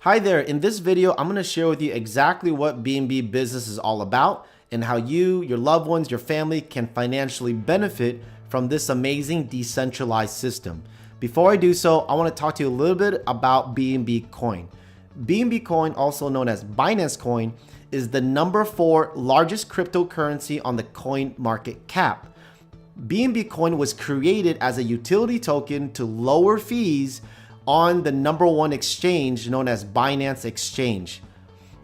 Hi there, in this video, I'm going to share with you exactly what BNB Business is all about and how you, your loved ones, your family can financially benefit from this amazing decentralized system. Before I do so, I want to talk to you a little bit about BNB Coin. BNB Coin, also known as Binance Coin, is the number 4 largest cryptocurrency on the coin market cap. BNB Coin was created as a utility token to lower fees on the number 1 exchange known as Binance Exchange.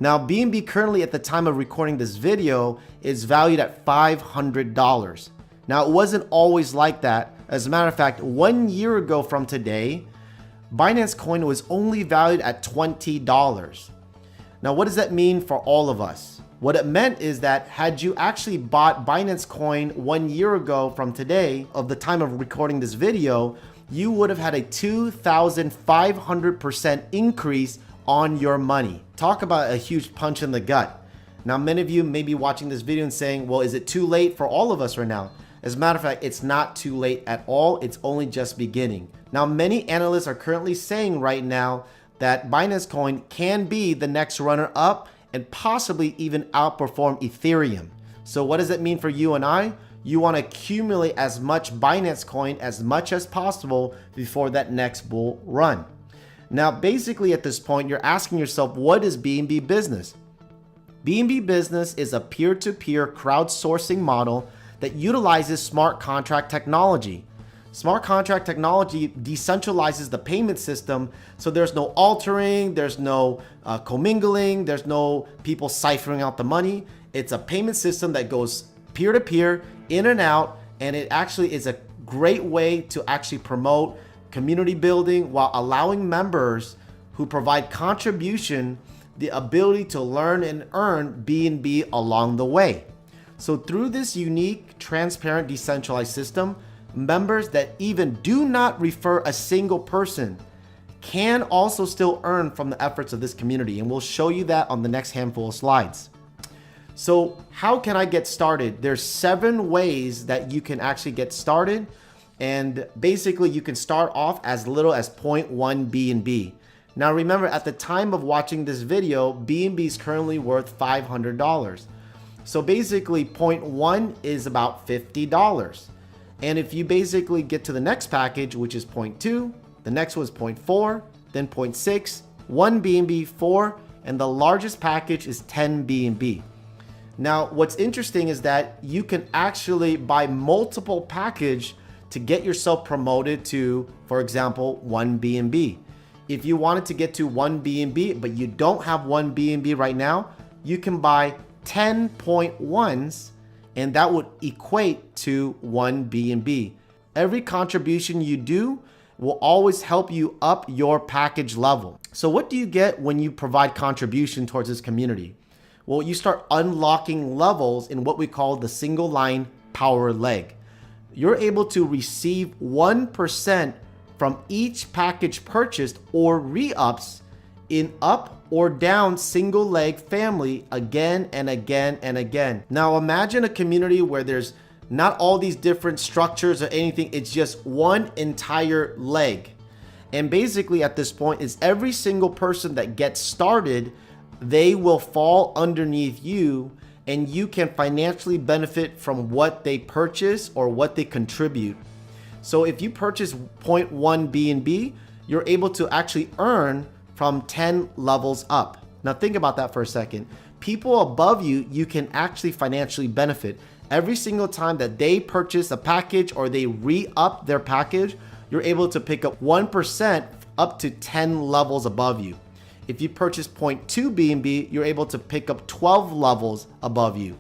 Now, BNB currently at the time of recording this video is valued at $500. Now, it wasn't always like that. As a matter of fact, 1 year ago from today, Binance Coin was only valued at $20. Now, what does that mean for all of us? What it meant is that had you actually bought Binance Coin 1 year ago from today, of the time of recording this video, you would have had a 2,500% increase on your money. Talk about a huge punch in the gut. Now, many of you may be watching this video and saying, well, is it too late for all of us right now? As a matter of fact, it's not too late at all. It's only just beginning. Now, many analysts are currently saying right now that Binance Coin can be the next runner up and possibly even outperform Ethereum. So what does that mean for you and I? You want to accumulate as much Binance Coin as much as possible before that next bull run. Now, basically at this point, you're asking yourself, what is BNB Business? BNB Business is a peer-to-peer crowdsourcing model that utilizes smart contract technology. Smart contract technology decentralizes the payment system, so there's no altering, there's no commingling, there's no people ciphering out the money. It's a payment system that goes peer-to-peer, in and out, and it actually is a great way to actually promote community building while allowing members who provide contribution the ability to learn and earn BNB along the way. So through this unique, transparent, decentralized system, members that even do not refer a single person can also still earn from the efforts of this community, and we'll show you that on the next handful of slides. So how can I get started? There's 7 ways that you can actually get started. And basically you can start off as little as 0.1 BNB. Now remember, at the time of watching this video, BNB is currently worth $500. So basically 0.1 is about $50. And if you basically get to the next package, which is 0.2, the next was 0.4, then 0.6, 1 BNB, 4, and the largest package is 10 BNB. Now, what's interesting is that you can actually buy multiple packages to get yourself promoted to, for example, 1 BNB. If you wanted to get to 1 BNB, but you don't have 1 BNB right now, you can buy 10.1s, and that would equate to 1 BNB. Every contribution you do will always help you up your package level. So what do you get when you provide contribution towards this community? Well, you start unlocking levels in what we call the single line power leg. You're able to receive 1% from each package purchased or re-ups in up or down single leg family again and again and again. Now imagine a community where there's not all these different structures or anything. It's just one entire leg. And basically at this point is every single person that gets started, they will fall underneath you and you can financially benefit from what they purchase or what they contribute. So if you purchase 0.1 BNB, you're able to actually earn from 10 levels up. Now think about that for a second. People above you, you can actually financially benefit. Every single time that they purchase a package or they re-up their package, you're able to pick up 1% up to 10 levels above you. If you purchase 0.2 BNB, you're able to pick up 12 levels above you.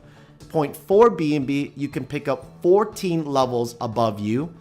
0.4 BNB, you can pick up 14 levels above you.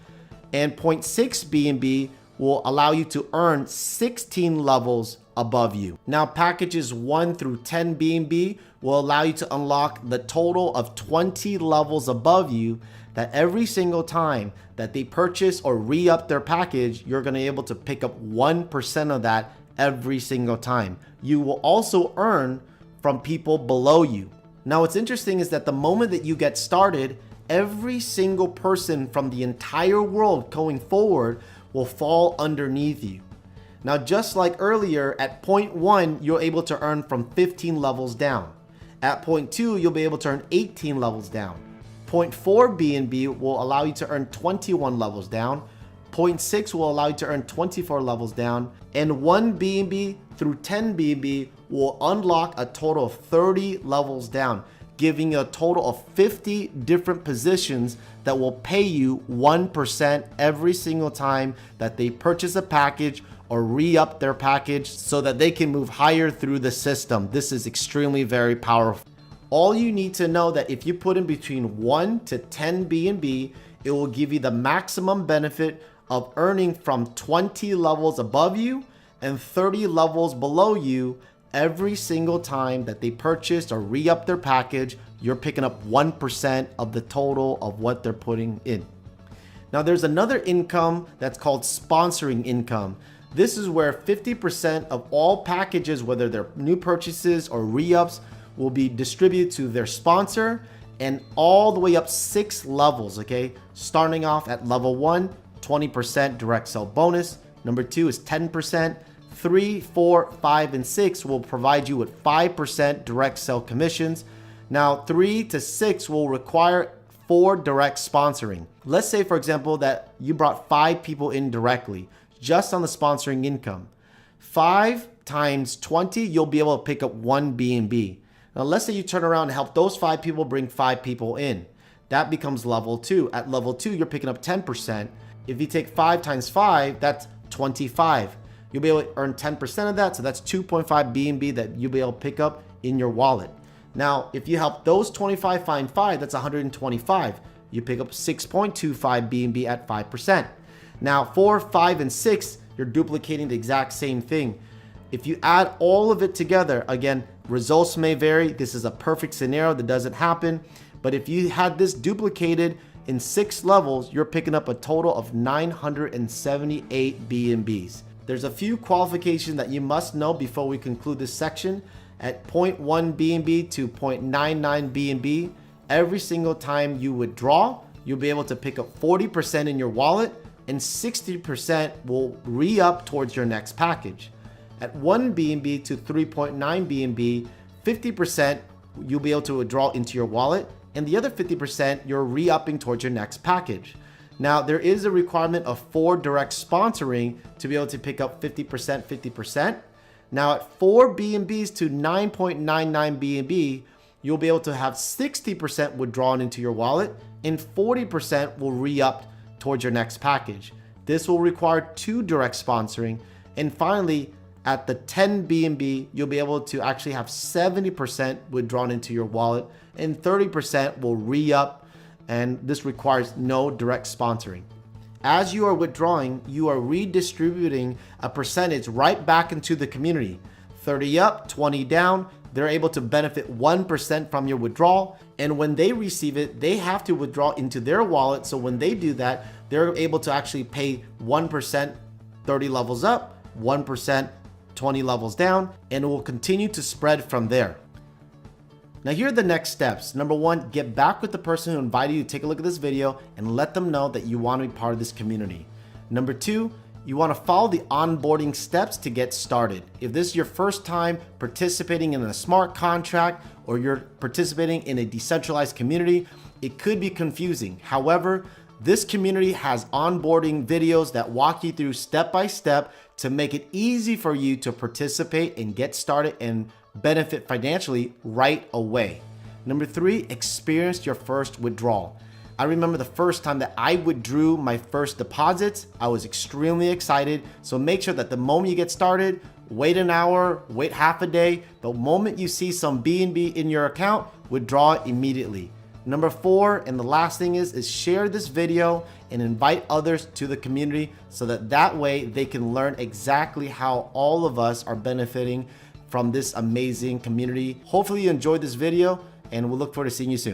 And 0.6 BNB will allow you to earn 16 levels above you. Now, packages 1 through 10 BNB will allow you to unlock the total of 20 levels above you, that every single time that they purchase or re-up their package, you're going to be able to pick up 1% of that every single time. You will also earn from people below you. Now, what's interesting is that the moment that you get started, every single person from the entire world going forward will fall underneath you. Now, just like earlier, at point 1, you're able to earn from 15 levels down. At point 2, you'll be able to earn 18 levels down. Point 4 BNB will allow you to earn 21 levels down. Point 6 will allow you to earn 24 levels down. And 1 BNB through 10 BNB will unlock a total of 30 levels down, giving you a total of 50 different positions that will pay you 1% every single time that they purchase a package or re-up their package so that they can move higher through the system. This is extremely very powerful. All you need to know that if you put in between 1 to 10 BNB, it will give you the maximum benefit of earning from 20 levels above you and 30 levels below you every single time that they purchase or re-up their package. You're picking up 1% of the total of what they're putting in. Now, there's another income that's called sponsoring income. This is where 50% of all packages, whether they're new purchases or re-ups, will be distributed to their sponsor, and all the way up 6 levels, okay? Starting off at level 1, 20% direct sell bonus. Number 2 is 10%. 3, 4, 5, and 6 will provide you with 5% direct sell commissions. Now, 3 to 6 will require 4 direct sponsoring. Let's say, for example, that you brought 5 people in directly, just on the sponsoring income. 5 times 20, you'll be able to pick up 1 BNB. Now, let's say you turn around and help those 5 people bring 5 people in. That becomes level 2. At level 2, you're picking up 10%. If you take 5 times 5, that's 25. You'll be able to earn 10% of that, so that's 2.5 BNB that you'll be able to pick up in your wallet. Now, if you help those 25 find 5, that's 125. You pick up 6.25 BNB at 5%. Now, 4, 5, and 6, you're duplicating the exact same thing. If you add all of it together, again, results may vary. This is a perfect scenario that doesn't happen. But if you had this duplicated in 6 levels, you're picking up a total of 978 BNBs. There's a few qualifications that you must know before we conclude this section. At 0.1 BNB to 0.99 BNB, every single time you withdraw, you'll be able to pick up 40% in your wallet, and 60% will re-up towards your next package. At 1 BNB to 3.9 BNB, 50% you'll be able to withdraw into your wallet, and the other 50% you're re-upping towards your next package. Now, there is a requirement of 4 direct sponsoring to be able to pick up 50%, 50%. Now, at 4 BNBs to 9.99 BNB, you'll be able to have 60% withdrawn into your wallet, and 40% will re-up towards your next package. This will require 2 direct sponsoring. And finally, at the 10 BNB, you'll be able to actually have 70% withdrawn into your wallet, and 30% will re-up, and this requires no direct sponsoring. As you are withdrawing, you are redistributing a percentage right back into the community. 30 up, 20 down. They're able to benefit 1% from your withdrawal. And when they receive it, they have to withdraw into their wallet. So when they do that, they're able to actually pay 1% 30 levels up, 1% 20 levels down, and it will continue to spread from there. Now, here are the next steps. Number 1, get back with the person who invited you to take a look at this video and let them know that you want to be part of this community. Number 2, you want to follow the onboarding steps to get started. If this is your first time participating in a smart contract or you're participating in a decentralized community, it could be confusing. However, this community has onboarding videos that walk you through step by step to make it easy for you to participate and get started and benefit financially right away. Number 3, experience your first withdrawal. I remember the first time that I withdrew my first deposits, I was extremely excited. So make sure that the moment you get started, wait an hour, wait half a day. The moment you see some BNB in your account, withdraw it immediately. Number 4, and the last thing is share this video and invite others to the community so that way they can learn exactly how all of us are benefiting from this amazing community. Hopefully you enjoyed this video, and we'll look forward to seeing you soon.